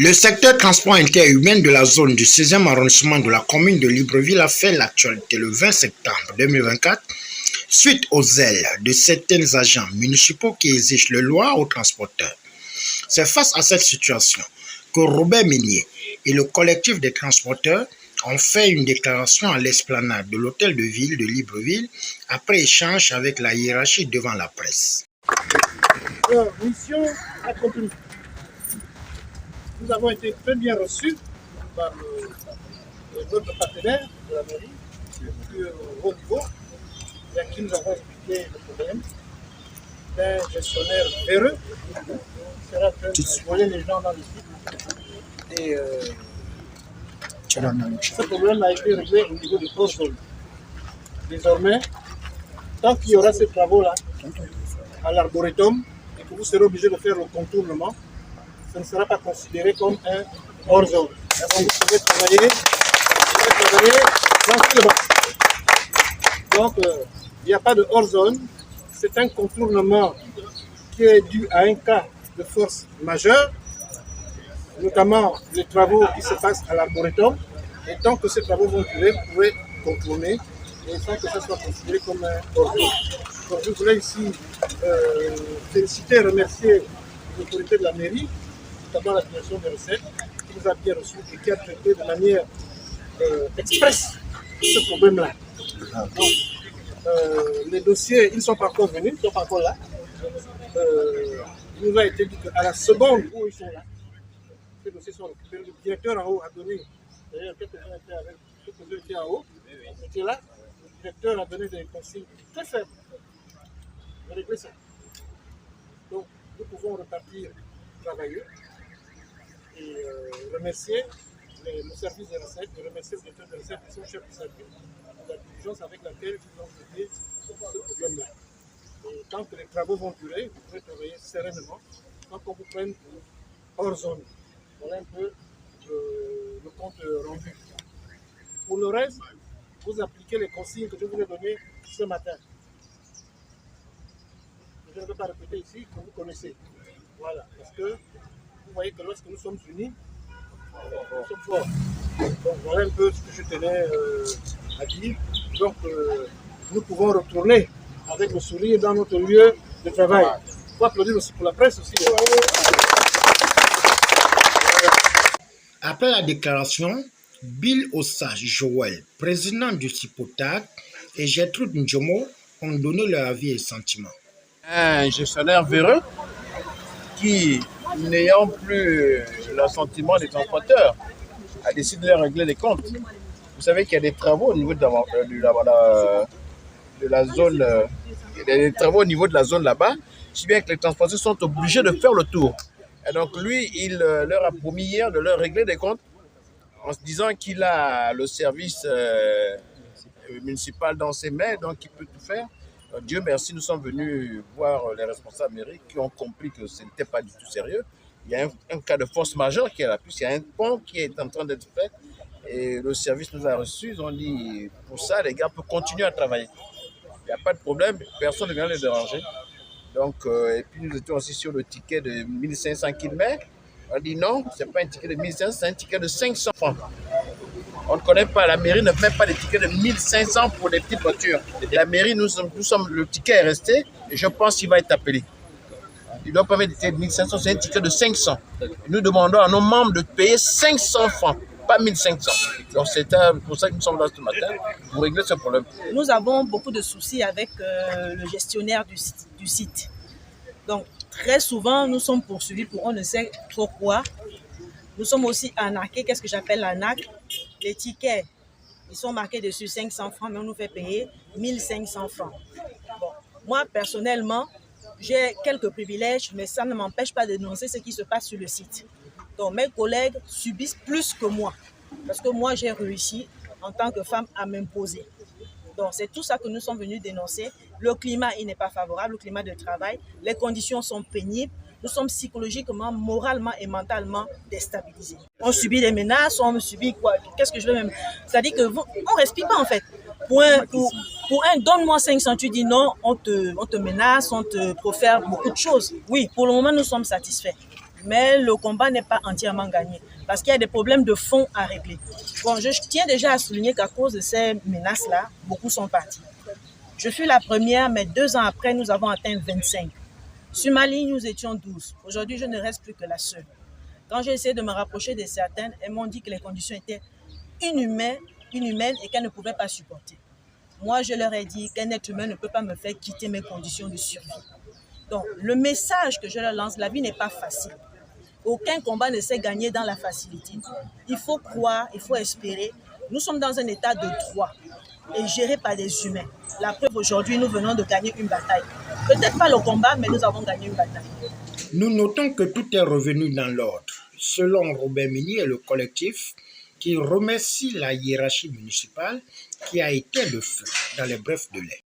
Le secteur transport interurbain de la zone du 6e arrondissement de la commune de Libreville a fait l'actualité le 20 septembre 2024 suite aux zèles de certains agents municipaux qui exigent le loi aux transporteurs. C'est face à cette situation que Robert Meunier et le collectif des transporteurs ont fait une déclaration à l'esplanade de l'hôtel de ville de Libreville après échange avec la hiérarchie devant la presse. Mission accomplie. Nous avons été très bien reçus par notre partenaire de la mairie, le haut niveau, à qui nous avons expliqué le problème d'un gestionnaire véreux qui sera en train de voler les gens dans le site. Et ce problème a été réglé au niveau du hors-zone. Désormais, tant qu'il y aura ces travaux-là à l'arboretum et que vous serez obligé de faire le contournement, ce ne sera pas considéré comme un hors-zone. Donc vous pouvez travailler tranquillement. Donc il n'y a pas de hors-zone, c'est un contournement qui est dû à un cas de force majeure, notamment les travaux qui se passent à l'arboretum. Et tant que ces travaux vont durer, vous pouvez contourner et sans que ça soit considéré comme un hors-zone. Donc je voulais ici féliciter et remercier l'autorité de la mairie, notamment la direction des recettes, qui nous a bien reçus et qui a traité de manière express ce problème-là. Donc, les dossiers, ils ne sont pas encore venus, ils ne sont pas encore là. Il nous a été dit qu'à la seconde où ils sont là, ces dossiers sont récupérés. Le directeur en haut a donné, d'ailleurs quelques-uns étaient en haut, on était là, le directeur a donné des consignes très faibles de régler ça. Donc, nous pouvons repartir travailler et remercier le service des recettes, remercier le directeur des recettes et son chef de service de la diligence avec laquelle ils ont traité ce problème-là. Et tant que les travaux vont durer, vous pouvez travailler sereinement sans qu'on vous prenne hors zone. Voilà un peu le compte rendu. Pour le reste, vous appliquez les consignes que je vous ai données ce matin. Je ne vais pas répéter ici, que vous connaissez. Voilà, parce que vous voyez que lorsque nous sommes unis, nous sommes forts. Donc voilà un peu ce que je tenais à dire. Donc nous pouvons retourner avec le sourire dans notre lieu de travail. Il faut applaudir aussi pour la presse aussi. Après la déclaration, Bill Osage Joël, président du CIPOTAG, et Gertrude Ndjomo ont donné leur avis et sentiments. Un gestionnaire véreux qui, n'ayant plus l'assentiment des transporteurs, a décidé de leur régler les comptes. Vous savez qu'il y a des travaux au niveau de la zone, des travaux au niveau de la zone là-bas, si bien que les transporteurs sont obligés de faire le tour. Et donc lui, il leur a promis hier de leur régler des comptes en se disant qu'il a le service municipal dans ses mains, donc il peut tout faire. Dieu merci, nous sommes venus voir les responsables mairie qui ont compris que ce n'était pas du tout sérieux. Il y a un cas de force majeure qui est là. Puis il y a un pont qui est en train d'être fait et le service nous a reçus. Ils ont dit pour ça, les gars peuvent continuer à travailler. Il n'y a pas de problème, personne ne vient les déranger. Donc, et puis nous étions aussi sur le ticket de 1500 km. On dit non, ce n'est pas un ticket de 1500, c'est un ticket de 500 francs. On ne connaît pas, la mairie ne met pas des tickets de 1500 pour des petites voitures. La mairie, le ticket est resté et je pense qu'il va être appelé. Il ne doit pas mettre des tickets de 1500, c'est un ticket de 500. Et nous demandons à nos membres de payer 500 francs, pas 1500. Donc c'est pour ça que nous sommes là ce matin, pour régler ce problème. Nous avons beaucoup de soucis avec le gestionnaire du site. Donc très souvent, nous sommes poursuivis pour on ne sait trop quoi. Nous sommes aussi arnaqués. Qu'est-ce que j'appelle l'arnaque? Les tickets, ils sont marqués dessus 500 francs, mais on nous fait payer 1500 francs. Bon, moi, personnellement, j'ai quelques privilèges, mais ça ne m'empêche pas de dénoncer ce qui se passe sur le site. Donc, mes collègues subissent plus que moi, parce que moi, j'ai réussi, en tant que femme, à m'imposer. Donc, c'est tout ça que nous sommes venus dénoncer. Le climat, il n'est pas favorable, le climat de travail. Les conditions sont pénibles. Nous sommes psychologiquement, moralement et mentalement déstabilisés. On subit des menaces, on subit quoi? Qu'est-ce que je veux même? C'est-à-dire qu'on ne respire pas en fait. Pour un donne-moi 500, tu dis non, on te menace, on te profère beaucoup de choses. Oui, pour le moment, nous sommes satisfaits. Mais le combat n'est pas entièrement gagné parce qu'il y a des problèmes de fond à régler. Bon, je tiens déjà à souligner qu'à cause de ces menaces-là, beaucoup sont partis. Je fus la première, mais 2 ans après, nous avons atteint 25. Sur ma ligne, nous étions 12. Aujourd'hui, je ne reste plus que la seule. Quand j'ai essayé de me rapprocher de certaines, elles m'ont dit que les conditions étaient inhumaines et qu'elles ne pouvaient pas supporter. Moi, je leur ai dit qu'un être humain ne peut pas me faire quitter mes conditions de survie. Donc, le message que je leur lance, la vie n'est pas facile. Aucun combat ne s'est gagné dans la facilité. Il faut croire, il faut espérer. Nous sommes dans un état de droit et géré par des humains. La preuve, aujourd'hui, nous venons de gagner une bataille. Peut-être pas le combat, mais nous avons gagné une bataille. Nous notons que tout est revenu dans l'ordre. Selon Robert Mini et le collectif, qui remercie la hiérarchie municipale qui a été le feu dans les brefs de lait.